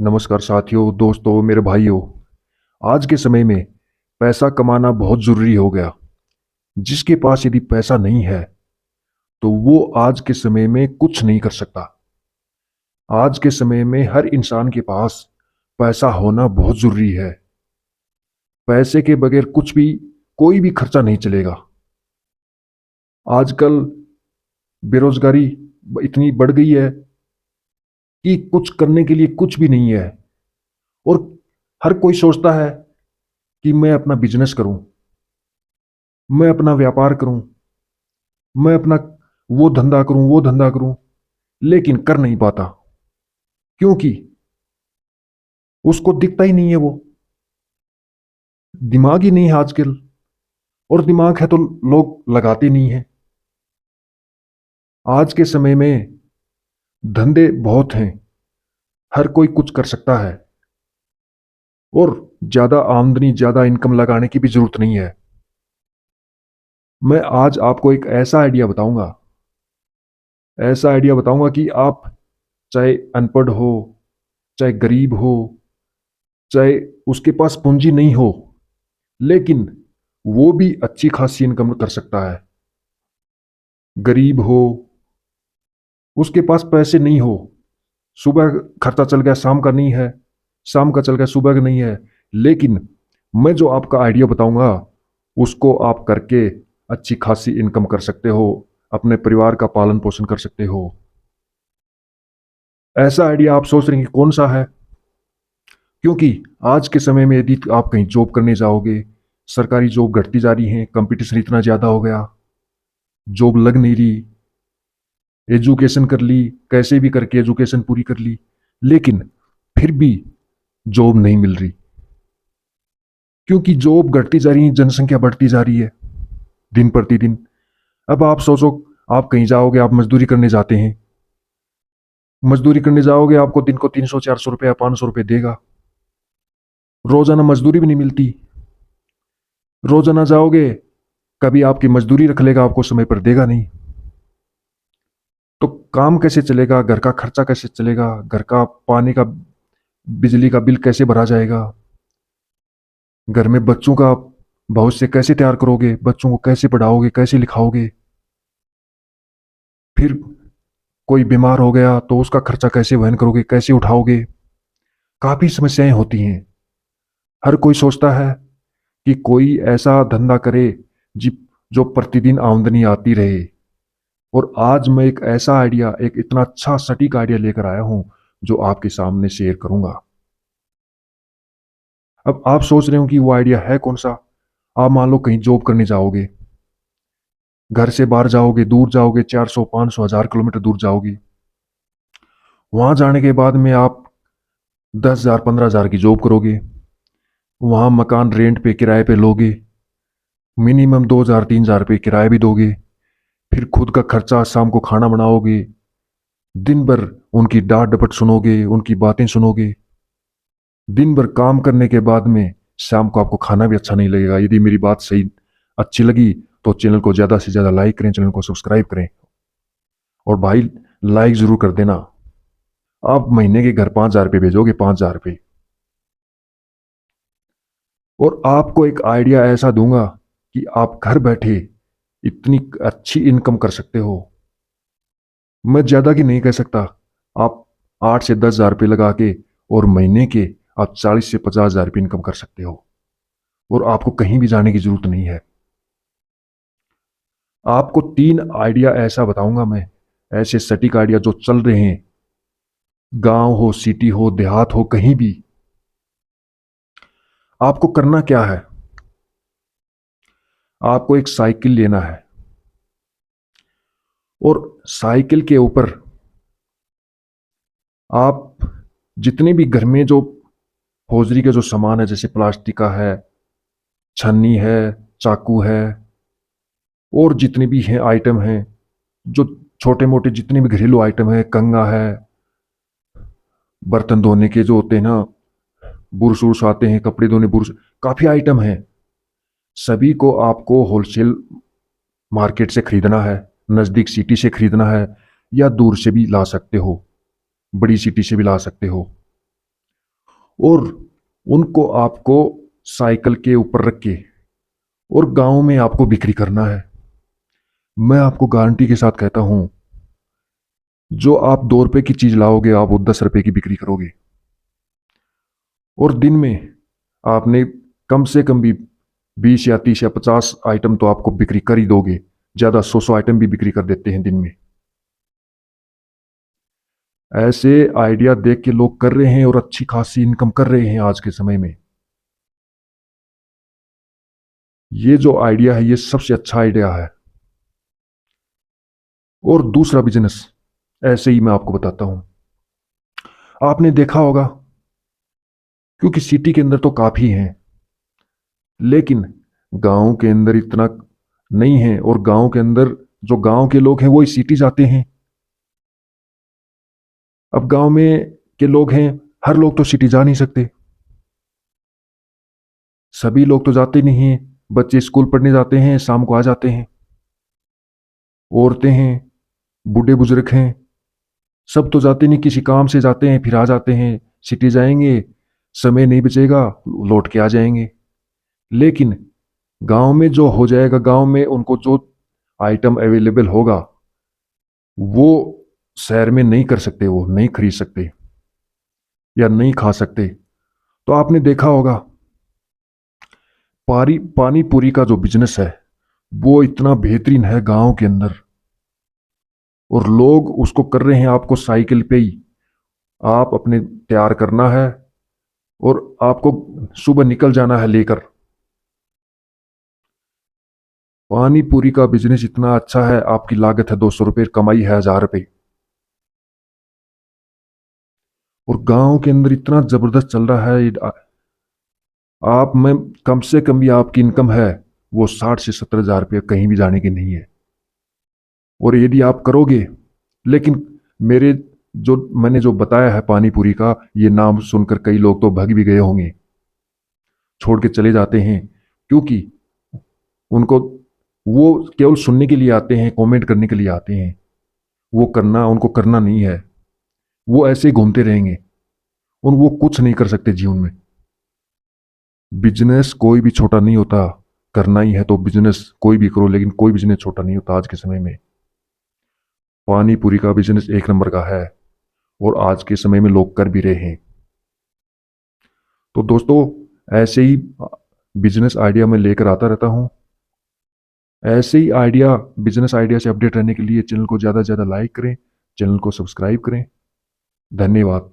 नमस्कार साथियों, दोस्तों, मेरे भाइयों। आज के समय में पैसा कमाना बहुत ज़रूरी हो गया। जिसके पास यदि पैसा नहीं है तो वो आज के समय में कुछ नहीं कर सकता। आज के समय में हर इंसान के पास पैसा होना बहुत ज़रूरी है। पैसे के बगैर कुछ भी, कोई भी खर्चा नहीं चलेगा। आजकल बेरोजगारी इतनी बढ़ गई है कि कुछ करने के लिए कुछ भी नहीं है। और हर कोई सोचता है कि मैं अपना बिजनेस करूं, मैं अपना व्यापार करूं, मैं अपना वो धंधा करूं, लेकिन कर नहीं पाता। क्योंकि उसको दिखता ही नहीं है वो। दिमाग ही नहीं है आजकल। और दिमाग है तो लोग लगाते नहीं है। आज के समय में धंधे बहुत हैं। हर कोई कुछ कर सकता है। और ज्यादा आमदनी, ज्यादा इनकम लगाने की भी जरूरत नहीं है। मैं आज आपको एक ऐसा आइडिया बताऊंगा कि आप चाहे अनपढ़ हो, चाहे गरीब हो, चाहे उसके पास पूंजी नहीं हो, लेकिन वो भी अच्छी खासी इनकम कर सकता है। गरीब हो, उसके पास पैसे नहीं हो, सुबह खर्चा चल गया शाम का नहीं है, शाम का चल गया सुबह का नहीं है, लेकिन मैं जो आपका आइडिया बताऊंगा उसको आप करके अच्छी खासी इनकम कर सकते हो, अपने परिवार का पालन पोषण कर सकते हो। ऐसा आइडिया आप सोच रहे हैं कि कौन सा है? क्योंकि आज के समय में यदि आप कहीं जॉब करने जाओगे, सरकारी जॉब घटती जा रही है, कंपटीशन इतना ज्यादा हो गया, जॉब लग नहीं रही। एजुकेशन कर ली, कैसे भी करके एजुकेशन पूरी कर ली, लेकिन फिर भी जॉब नहीं मिल रही। क्योंकि जॉब घटती जा रही है, जनसंख्या बढ़ती जा रही है दिन प्रतिदिन। अब आप सोचो, आप कहीं जाओगे, आप मजदूरी करने जाते हैं, मजदूरी करने जाओगे, आपको दिन को 300 400 रुपया 500 रुपये देगा। रोजाना मजदूरी भी नहीं मिलती। रोजाना जाओगे, कभी आपकी मजदूरी रख लेगा, आपको समय पर देगा नहीं। तो काम कैसे चलेगा? घर का खर्चा कैसे चलेगा? घर का पानी का, बिजली का बिल कैसे भरा जाएगा? घर में बच्चों का भविष्य कैसे तैयार करोगे? बच्चों को कैसे पढ़ाओगे, कैसे लिखाओगे? फिर कोई बीमार हो गया तो उसका खर्चा कैसे वहन करोगे, कैसे उठाओगे? काफी समस्याएं होती हैं। हर कोई सोचता है कि कोई ऐसा धंधा करे जी, जो प्रतिदिन आमदनी आती रहे। और आज मैं एक ऐसा आइडिया, एक इतना अच्छा सटीक आइडिया लेकर आया हूं जो आपके सामने शेयर करूंगा। अब आप सोच रहे हो कि वो आइडिया है कौन सा? आप मान लो कहीं जॉब करने जाओगे, घर से बाहर जाओगे, दूर जाओगे, 400 500 1000 किलोमीटर दूर जाओगे। वहां जाने के बाद में आप 10 हजार 15 हजार की जॉब करोगे। वहां मकान रेंट पे, किराए पे लोगे। मिनिमम 2000 3000 रुपये किराया भी दोगे। फिर खुद का खर्चा, शाम को खाना बनाओगे। दिन भर उनकी डांट डपट सुनोगे, उनकी बातें सुनोगे। दिन भर काम करने के बाद में शाम को आपको खाना भी अच्छा नहीं लगेगा। यदि मेरी बात सही अच्छी लगी तो चैनल को ज्यादा से ज्यादा लाइक करें, चैनल को सब्सक्राइब करें। और भाई, लाइक जरूर कर देना। आप महीने के घर 5000 रुपये भेजोगे, 5000 रुपये। और आपको एक आइडिया ऐसा दूंगा कि आप घर बैठे इतनी अच्छी इनकम कर सकते हो। मैं ज्यादा की नहीं कह सकता। आप 8 से 10 हजार रुपये लगा के और महीने के आप 40 से 50 हजार रुपये इनकम कर सकते हो। और आपको कहीं भी जाने की जरूरत नहीं है। आपको 3 आइडिया ऐसा बताऊंगा मैं, ऐसे सटीक आइडिया जो चल रहे हैं, गांव हो, सिटी हो, देहात हो, कहीं भी। आपको करना क्या है? आपको एक साइकिल लेना है। और साइकिल के ऊपर आप जितने भी घर में जो हौजरी का जो सामान है, जैसे प्लास्टिक का है, छन्नी है, चाकू है, और जितने भी हैं आइटम हैं, जो छोटे मोटे जितने भी घरेलू आइटम है, कंघा है, बर्तन धोने के जो होते हैं ना, बुरुश उरुश आते हैं, कपड़े धोने बुरुश, काफी आइटम है। सभी को आपको होलसेल मार्केट से खरीदना है, नजदीक सिटी से खरीदना है, या दूर से भी ला सकते हो, बड़ी सिटी से भी ला सकते हो। और उनको आपको साइकिल के ऊपर रख के और गांव में आपको बिक्री करना है। मैं आपको गारंटी के साथ कहता हूं, जो आप 2 रुपए की चीज लाओगे आप वो 10 रुपए की बिक्री करोगे। और दिन में आपने कम से कम भी 20 या 30 या 50 आइटम तो आपको बिक्री कर ही दोगे। ज्यादा 100 आइटम भी बिक्री कर देते हैं दिन में। ऐसे आइडिया देख के लोग कर रहे हैं और अच्छी खासी इनकम कर रहे हैं आज के समय में। ये जो आइडिया है ये सबसे अच्छा आइडिया है। और दूसरा बिजनेस ऐसे ही मैं आपको बताता हूं। आपने देखा होगा, क्योंकि सिटी के अंदर तो काफी हैं, लेकिन गांव के अंदर इतना नहीं है। और गांव के अंदर जो गांव के लोग हैं वो ही सिटी जाते हैं। अब गांव में के लोग हैं, हर लोग तो सिटी जा नहीं सकते। सभी लोग तो जाते नहीं हैं। बच्चे स्कूल पढ़ने जाते हैं, शाम को आ जाते हैं। औरतें हैं, बूढ़े बुजुर्ग हैं, सब तो जाते नहीं, किसी काम से जाते हैं फिर आ जाते हैं। सिटी जाएंगे, समय नहीं बचेगा, लौट के आ जाएंगे। लेकिन गांव में जो हो जाएगा, गांव में उनको जो आइटम अवेलेबल होगा वो शहर में नहीं कर सकते, वो नहीं खरीद सकते या नहीं खा सकते। तो आपने देखा होगा, पानी पूरी का जो बिजनेस है वो इतना बेहतरीन है गांव के अंदर। और लोग उसको कर रहे हैं। आपको साइकिल पे ही आप अपने तैयार करना है और आपको सुबह निकल जाना है लेकर। पानी पूरी का बिजनेस इतना अच्छा है, आपकी लागत है 200 रुपये, कमाई है 1000 रुपये। और गांव के अंदर इतना जबरदस्त चल रहा है। आप में कम से कम भी आपकी इनकम है वो 60 से 70 हजार रुपये, कहीं भी जाने की नहीं है। और यदि आप करोगे, लेकिन मेरे जो मैंने जो बताया है पानी पूरी का, ये नाम सुनकर कई लोग तो भाग भी गए होंगे, छोड़ के चले जाते हैं। क्योंकि उनको वो केवल सुनने के लिए आते हैं, कमेंट करने के लिए आते हैं। वो करना उनको करना नहीं है। वो ऐसे ही घूमते रहेंगे और वो कुछ नहीं कर सकते जीवन में। बिजनेस कोई भी छोटा नहीं होता। करना ही है तो बिजनेस कोई भी करो, लेकिन कोई बिजनेस छोटा नहीं होता आज के समय में। पानी पूरी का बिजनेस एक नंबर का है और आज के समय में लोग कर भी रहे हैं। तो दोस्तों, ऐसे ही बिजनेस आइडिया मैं लेकर आता रहता हूं। ऐसे ही आइडिया, बिजनेस आइडिया से अपडेट रहने के लिए चैनल को ज़्यादा से ज़्यादा लाइक करें, चैनल को सब्सक्राइब करें। धन्यवाद।